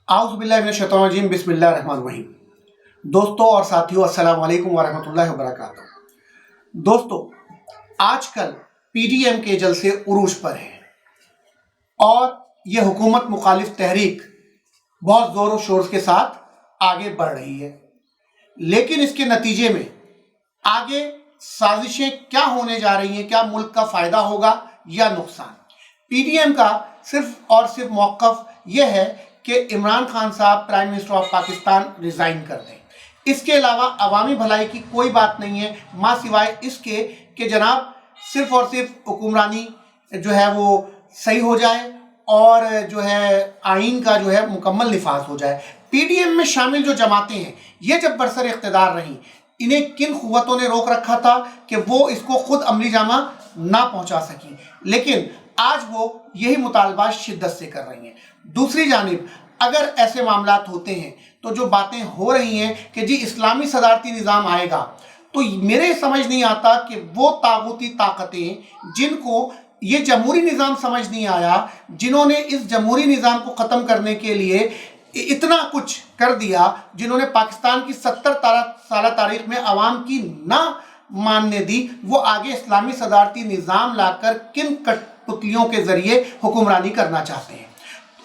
आउज़ बिल्लाहि मिनश शैतानिर रजीम बिस्मिल्लाहिर रहमानिर रहीम। दोस्तों और साथियों, अस्सलाम वालेकुम व रहमतुल्लाहि व बरकातुहू। दोस्तों, आजकल पीडीएम के जलसे उरूज पर हैं और यह हुकूमत मुखालिफ तहरीक बहुत ज़ोर और शोर के साथ आगे बढ़ रही है, लेकिन इसके नतीजे में आगे साजिशें क्या होने जा रही हैं, क्या मुल्क का फ़ायदा होगा या नुकसान। पीडीएम का सिर्फ और सिर्फ मौक़िफ़ यह है कि इमरान खान साहब prime minister of Pakistan resign कर दें। इसके अलावा अवामी भलाई की कोई बात नहीं है, माँ सिवाय इसके कि जनाब सिर्फ और सिर्फ हुक्मरानी जो है वो सही हो जाए और जो है आइन का जो है मुकम्मल निफाज हो जाए। पीडीएम में शामिल जो जमातें हैं, ये जब बरसर इख्तिदार रहीं, इन्हें किन क़ुव्वतों ने रोक रखा था कि वो इसको खुद अमली जामा ना पहुंचा सकी, लेकिन आज वो यही मुतालबा शिद्दत से कर रही हैं। दूसरी जानिब अगर ऐसे मामलात होते हैं तो जो बातें हो रही हैं कि जी इस्लामी सदारती निज़ाम आएगा, तो मेरे समझ नहीं आता कि वो तागूती ताकतें जिनको ये जमहूरी निज़ाम समझ नहीं आया, जिन्होंने इस जमहूरी निज़ाम को ख़त्म करने के लिए इतना कुछ कर दिया, जिन्होंने पाकिस्तान की 70 साल तारीख में अवाम की ना मानने दी, वो आगे इस्लामी सदारती निज़ाम लाकर किन कठपुतलियों के ज़रिए हुक्मरानी करना चाहते हैं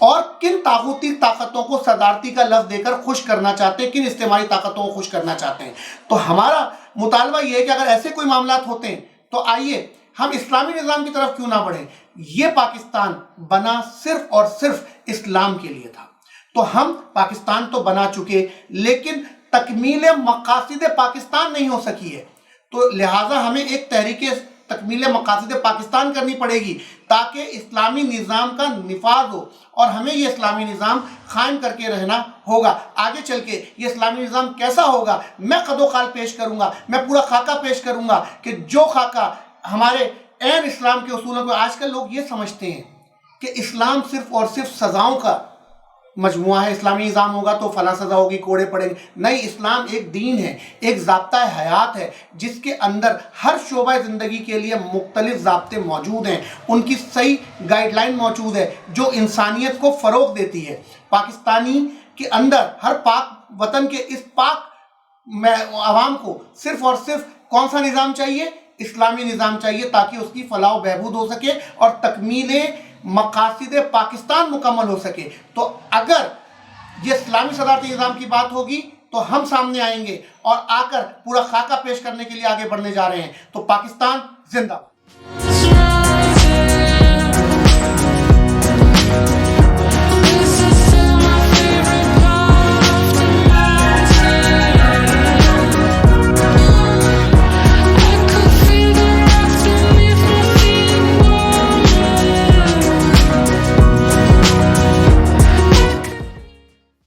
और किन तागूती ताकतों को सदारती का लफ्ज़ देकर खुश करना चाहते हैं, किन इस्तेमाली ताकतों को खुश करना चाहते हैं। तो हमारा मुतालबा ये है कि अगर ऐसे कोई मामलात होते हैं तो आइए हम इस्लामी निज़ाम की तरफ क्यों ना बढ़ें। ये पाकिस्तान बना सिर्फ और सिर्फ इस्लाम के लिए था, तो हम पाकिस्तान तो बना चुके, लेकिन तकमील मकासिद पाकिस्तान नहीं हो सकी है, तो लिहाजा हमें एक तहरीक तकमील मकासिद पाकिस्तान करनी पड़ेगी ताकि इस्लामी निज़ाम का निफाज हो और हमें ये इस्लामी निज़ाम कायम करके रहना होगा। आगे चल के ये इस्लामी निज़ाम कैसा होगा, मैं कदो खाल पेश करूँगा, मैं पूरा खाका पेश करूँगा कि जो खाका हमारे ऐन इस्लाम के उसूलों को। आजकल लोग ये समझते हैं कि इस्लाम सिर्फ और सिर्फ सज़ाओं का मजमुआ है, इस्लामी निज़ाम होगा तो फला सज़ा होगी, कोड़े पड़ेंगे। नहीं, इस्लाम एक दीन है, एक ज़ाब्ता हयात है, जिसके अंदर हर शोबा ज़िंदगी के लिए मुख्तलिफ ज़ाब्ते मौजूद हैं, उनकी सही गाइडलाइन मौजूद है जो इंसानियत को फ़रोग़ देती है। पाकिस्तानी के अंदर हर पाक वतन के इस पाक आवाम को सिर्फ और सिर्फ कौन सा निज़ाम चाहिए? इस्लामी निज़ाम चाहिए, ताकि उसकी फलाह बहबूद हो सके और तकमील मकासिद पाकिस्तान मुकम्मल हो सके। तो अगर ये इस्लामी सदारती निज़ाम की बात होगी तो हम सामने आएंगे और आकर पूरा खाका पेश करने के लिए आगे बढ़ने जा रहे हैं। तो पाकिस्तान जिंदाबाद।